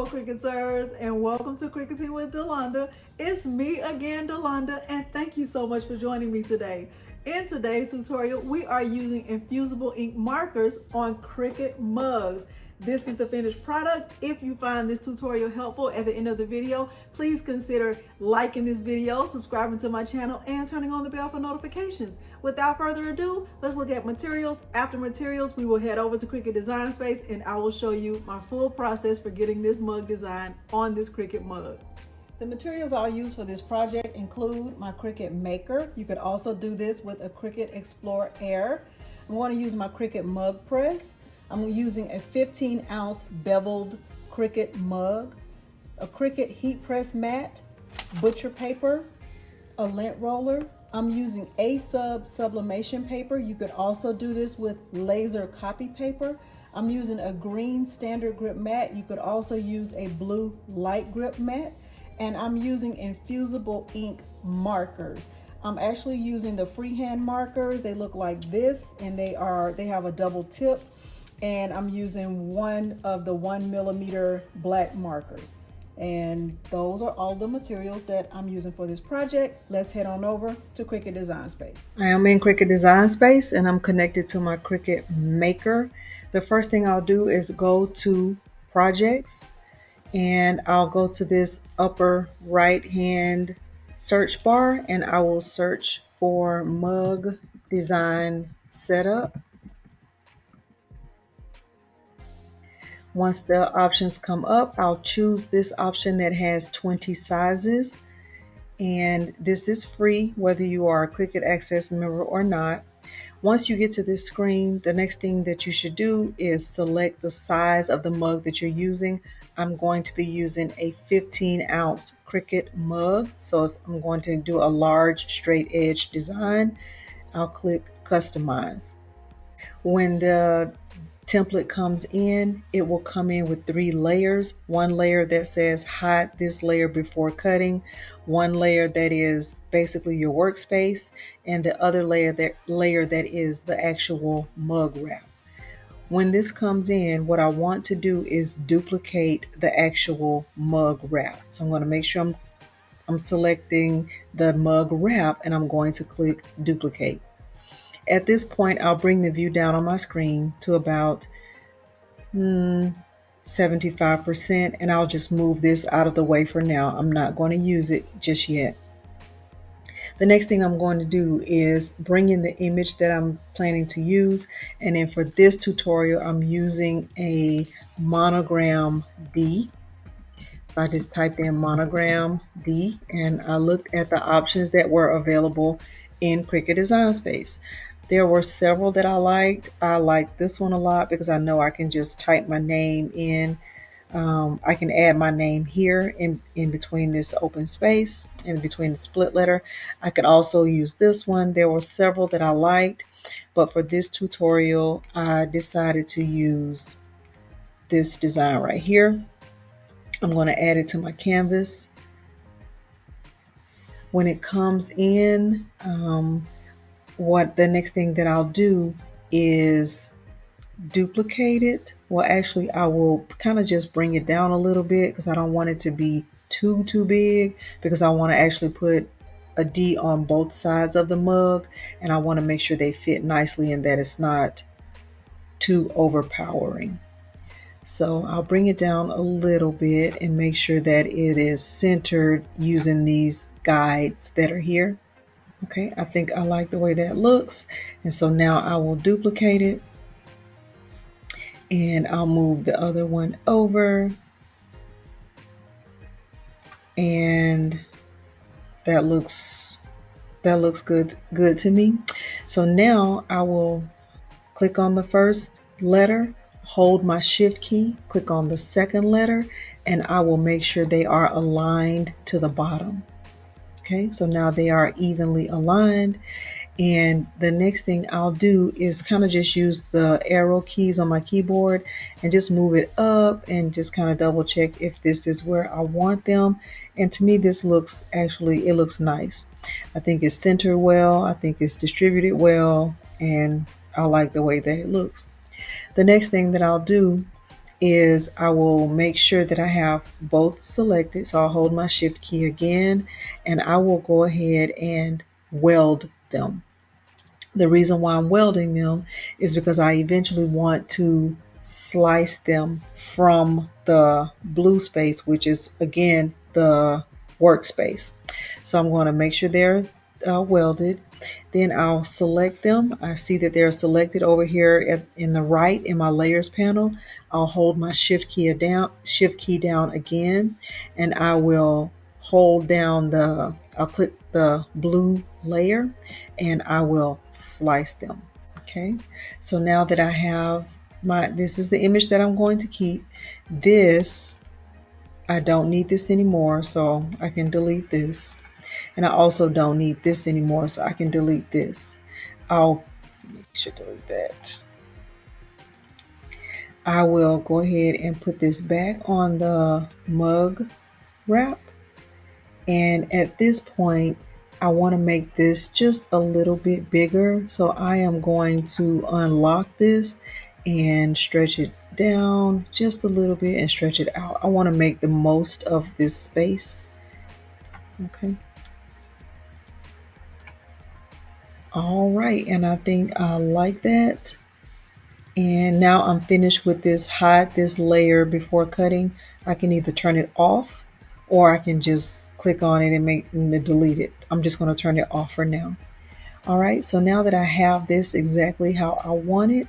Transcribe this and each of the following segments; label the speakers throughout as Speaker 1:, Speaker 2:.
Speaker 1: Hello, Cricuters, and welcome to Cricketing with Delonda. It's me again, Delonda, and thank you so much for joining me today. In today's tutorial, we are using infusible ink markers on Cricut mugs. This is the finished product. If you find this tutorial helpful at the end of the video, please consider liking this video, subscribing to my channel, and turning on the bell for notifications. Without further ado, let's look at materials. After materials, we will head over to Cricut Design Space and I will show you my full process for getting this mug design on this Cricut mug. The materials I'll use for this project include my Cricut Maker. You could also do this with a Cricut Explore Air. I'm going to use my Cricut Mug Press. I'm using a 15-ounce beveled Cricut mug, a Cricut heat press mat, butcher paper, a lint roller. I'm using A-sub sublimation paper. You could also do this with laser copy paper. I'm using a green standard grip mat. You could also use a blue light grip mat. And I'm using infusible ink markers. I'm actually using the freehand markers. They look like this and they have a double tip. And I'm using one of the 1mm black markers. And those are all the materials that I'm using for this project. Let's head on over to Cricut Design Space. I am in Cricut Design Space and I'm connected to my Cricut Maker. The first thing I'll do is go to Projects and I'll go to this upper right hand search bar and I will search for Mug Design Setup. Once the options come up, I'll choose this option that has 20 sizes. And this is free, whether you are a Cricut Access member or not. Once you get to this screen, the next thing that you should do is select the size of the mug that you're using. I'm going to be using a 15-ounce Cricut mug. So I'm going to do a large straight edge design. I'll click Customize. When the template comes in, it will come in with 3 layers. One layer that says hide this layer before cutting, one layer that is basically your workspace, and the other layer that is the actual mug wrap. When this comes in, what I want to do is duplicate the actual mug wrap. So I'm going to make sure I'm selecting the mug wrap and I'm going to click duplicate. At this point, I'll bring the view down on my screen to about 75%, and I'll just move this out of the way for now. I'm not going to use it just yet. The next thing I'm going to do is bring in the image that I'm planning to use, and then for this tutorial, I'm using a monogram D. So I just typed in monogram D, and I looked at the options that were available in Cricut Design Space. There were several that I liked. I liked this one a lot because I know I can just type my name in. I can add my name here in between this open space, in between the split letter. I could also use this one. There were several that I liked, but for this tutorial, I decided to use this design right here. I'm going to add it to my canvas. When it comes in, what the next thing that I'll do is duplicate it. Well, actually, I will kind of just bring it down a little bit because I don't want it to be too big, because I want to actually put a D on both sides of the mug and I want to make sure they fit nicely and that it's not too overpowering. So I'll bring it down a little bit and make sure that it is centered using these guides that are here. Okay, I think I like the way that looks. And so now I will duplicate it and I'll move the other one over. And that looks good to me. So now I will click on the first letter, hold my shift key, click on the second letter, and I will make sure they are aligned to the bottom. Okay, so now they are evenly aligned. And the next thing I'll do is kind of just use the arrow keys on my keyboard and just move it up and just kind of double check if this is where I want them. And to me, this looks it looks nice. I think it's centered well. I think it's distributed well. And I like the way that it looks. The next thing that I'll do is I will make sure that I have both selected. So I'll hold my shift key again and I will go ahead and weld them. The reason why I'm welding them is because I eventually want to slice them from the blue space, which is again the workspace. So I'm going to make sure they're welded. Then I'll select them. I see that they're selected over here in the right in my layers panel. I'll hold my shift key down again, and I will hold down I'll click the blue layer and I will slice them. Okay, so now that I have this is the image that I'm going to keep. This, I don't need this anymore, so I can delete this. And I also don't need this anymore, so I can delete this. I'll make sure to delete that. I will go ahead and put this back on the mug wrap. And at this point, I want to make this just a little bit bigger. So I am going to unlock this and stretch it down just a little bit and stretch it out. I want to make the most of this space. Okay. All right, and I think I like that. And now I'm finished with this, hide this layer before cutting. I can either turn it off or I can just click on it and delete it. I'm just going to turn it off for now. All right, so now that I have this exactly how I want it,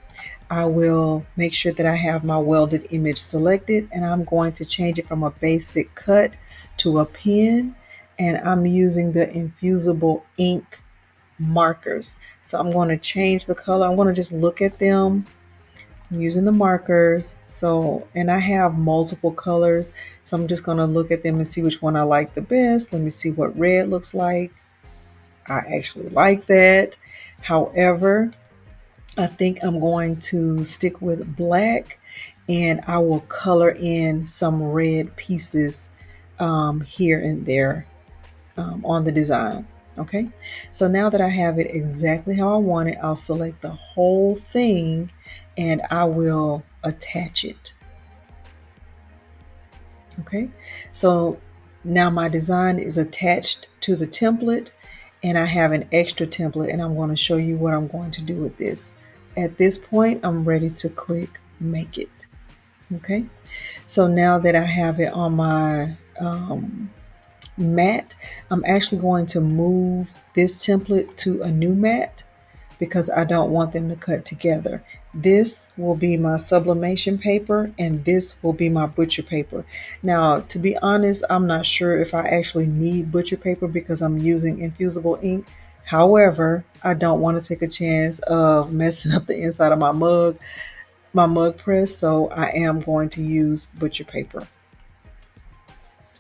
Speaker 1: I will make sure that I have my welded image selected, and I'm going to change it from a basic cut to a pen, and I'm using the Infusible Ink Markers. So I'm going to change the color. I'm going to just look at them using the markers. So, and I have multiple colors, so I'm just going to look at them and see which one I like the best. Let me see what red looks like. I actually like that. However, I think I'm going to stick with black, and I will color in some red pieces here and there on the design. Okay, so now that I have it exactly how I want it, I'll select the whole thing and I will attach it. Okay, so now my design is attached to the template, and I have an extra template, and I'm going to show you what I'm going to do with this. At this point, I'm ready to click make it. Okay, so now that I have it on my mat, I'm actually going to move this template to a new mat because I don't want them to cut together. This will be my sublimation paper and this will be my butcher paper. Now, to be honest, I'm not sure if I actually need butcher paper because I'm using infusible ink. However, I don't want to take a chance of messing up the inside of my mug press, so I am going to use butcher paper.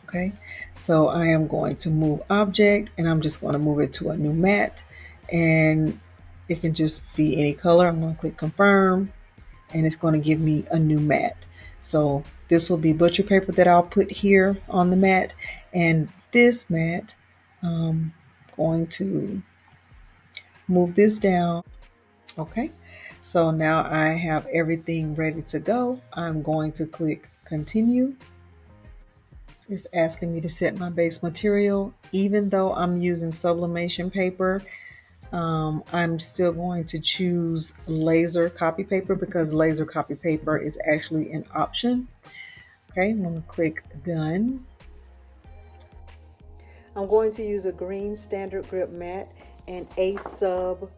Speaker 1: Okay, so I am going to move object and I'm just going to move it to a new mat, and it can just be any color. I'm going to click confirm and it's going to give me a new mat. So this will be butcher paper that I'll put here on the mat, and this mat, I'm going to move this down. Okay, so now I have everything ready to go. I'm going to click continue. It's asking me to set my base material. Even though I'm using sublimation paper, I'm still going to choose laser copy paper because laser copy paper is actually an option. Okay, I'm going to click done. I'm going to use a green standard grip mat and a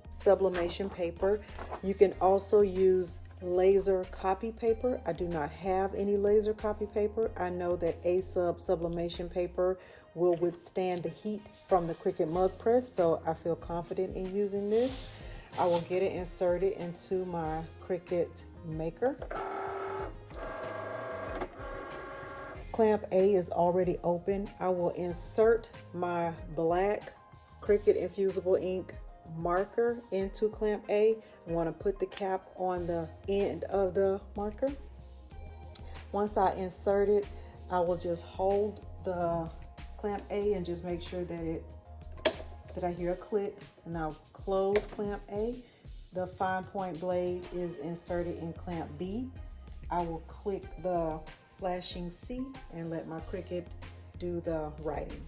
Speaker 1: sublimation paper. You can also use laser copy paper. I do not have any laser copy paper. I know that a sublimation paper will withstand the heat from the Cricut Mug press, so I feel confident in using this. I will get it inserted into my Cricut maker. Clamp A is already open. I will insert my black Cricut Infusible Ink marker into clamp A. I want to put the cap on the end of the marker. Once I insert it, I will just hold the clamp A and just make sure that I hear a click, and I'll close clamp A. The fine point blade is inserted in clamp B. I will click the flashing C and let my Cricut do the writing.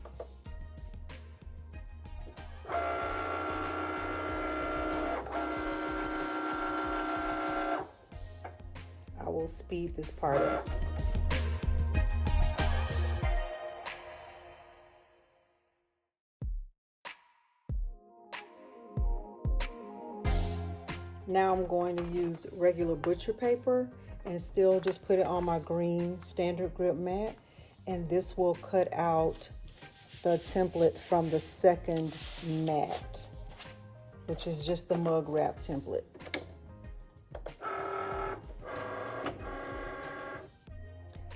Speaker 1: I will speed this part up. Now I'm going to use regular butcher paper and still just put it on my green standard grip mat, and this will cut out the template from the second mat, which is just the mug wrap template.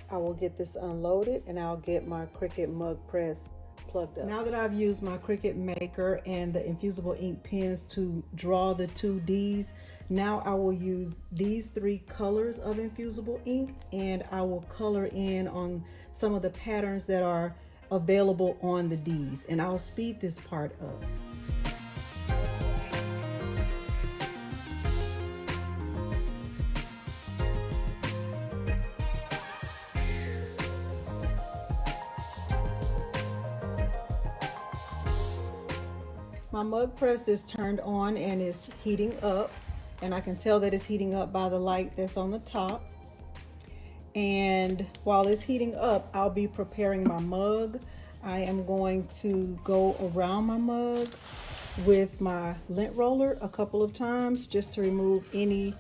Speaker 1: I will get this unloaded and I'll get my Cricut Mug press plugged up. Now that I've used my Cricut Maker and the Infusible ink pens to draw the 2Ds, now I will use these 3 colors of infusible ink and I will color in on some of the patterns that are available on the Ds, and I'll speed this part up. My mug press is turned on and is heating up, and I can tell that it's heating up by the light that's on the top. And while it's heating up, I'll be preparing my mug. I am going to go around my mug with my lint roller a couple of times just to remove any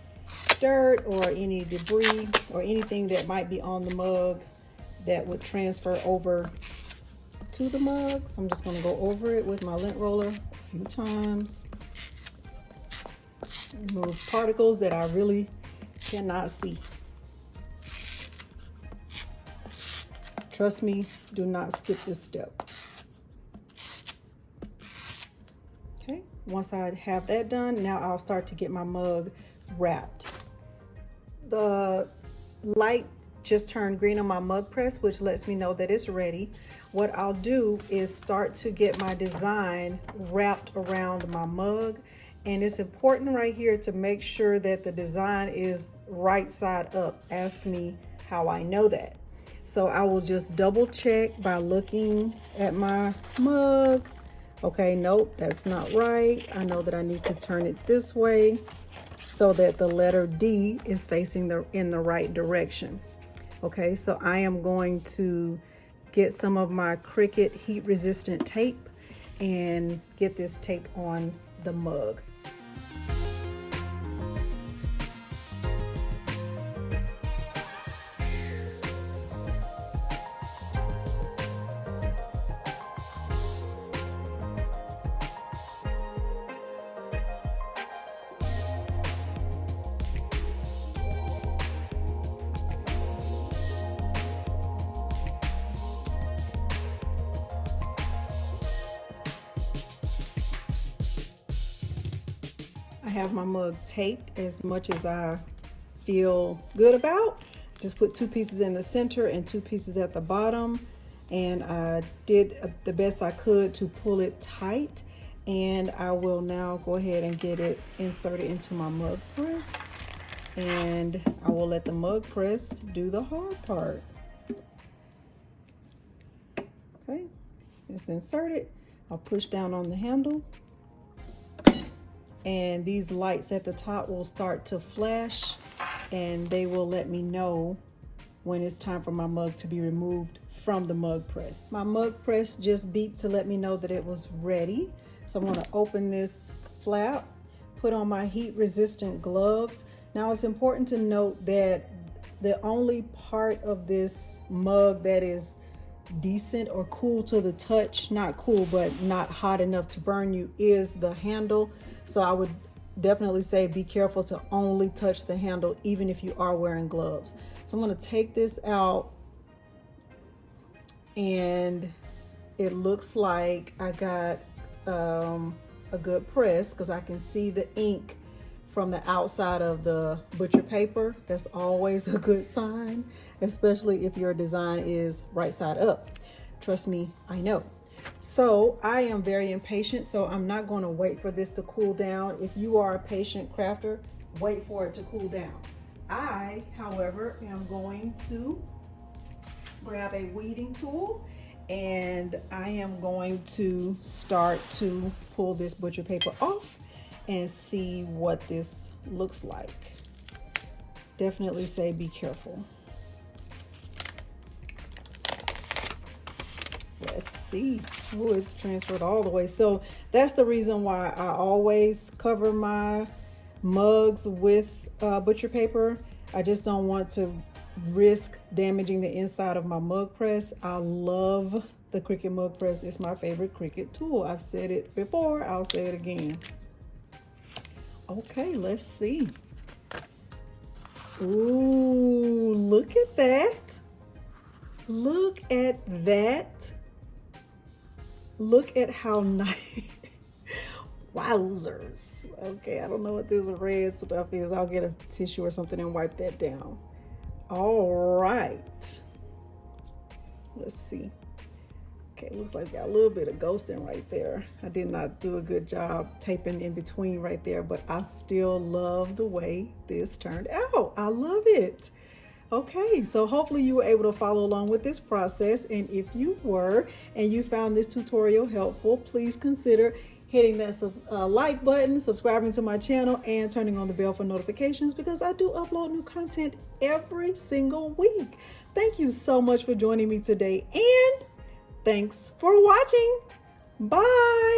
Speaker 1: dirt or any debris or anything that might be on the mug that would transfer over to the mug. So I'm just going to go over it with my lint roller a few times. Remove particles that I really cannot see. Trust me, do not skip this step. Okay, once I have that done, now I'll start to get my mug wrapped. The light just turned green on my mug press, which lets me know that it's ready. What I'll do is start to get my design wrapped around my mug. And it's important right here to make sure that the design is right side up. Ask me how I know that. So I will just double check by looking at my mug. Okay, nope, that's not right. I know that I need to turn it this way so that the letter D is facing in the right direction. Okay, so I am going to get some of my Cricut heat resistant tape and get this tape on the mug. I have my mug taped as much as I feel good about. Just put 2 pieces in the center and 2 pieces at the bottom, and I did the best I could to pull it tight. And I will now go ahead and get it inserted into my mug press, and I will let the mug press do the hard part. Okay, it's inserted. I'll push down on the handle, and these lights at the top will start to flash, and they will let me know when it's time for my mug to be removed from the mug press. My mug press just beeped to let me know that it was ready. So I'm going to open this flap, put on my heat resistant gloves. Now it's important to note that the only part of this mug that is decent or cool to the touch, not cool but not hot enough to burn you, is the handle. So I would definitely say be careful to only touch the handle even if you are wearing gloves. So I'm going to take this out, and it looks like I got a good press because I can see the ink from the outside of the butcher paper. That's always a good sign, especially if your design is right side up. Trust me, I know. So I am very impatient, so I'm not going to wait for this to cool down. If you are a patient crafter, wait for it to cool down. I, however, am going to grab a weeding tool, and I am going to start to pull this butcher paper off and see what this looks like. Definitely say be careful. Let's see. Oh, it transferred all the way. So that's the reason why I always cover my mugs with butcher paper. I just don't want to risk damaging the inside of my mug press. I love the Cricut mug press. It's my favorite Cricut tool. I've said it before, I'll say it again. Okay, let's see. Ooh, look at that. Look at that. Look at how nice. Wowzers. Okay, I don't know what this red stuff is. I'll get a tissue or something and wipe that down. All right. Let's see. Okay, looks like we got a little bit of ghosting right there. I did not do a good job taping in between right there, but I still love the way this turned out. I love it. Okay, so hopefully you were able to follow along with this process. And if you were and you found this tutorial helpful, please consider hitting that like button, subscribing to my channel, and turning on the bell for notifications, because I do upload new content every single week. Thank you so much for joining me today, and thanks for watching. Bye.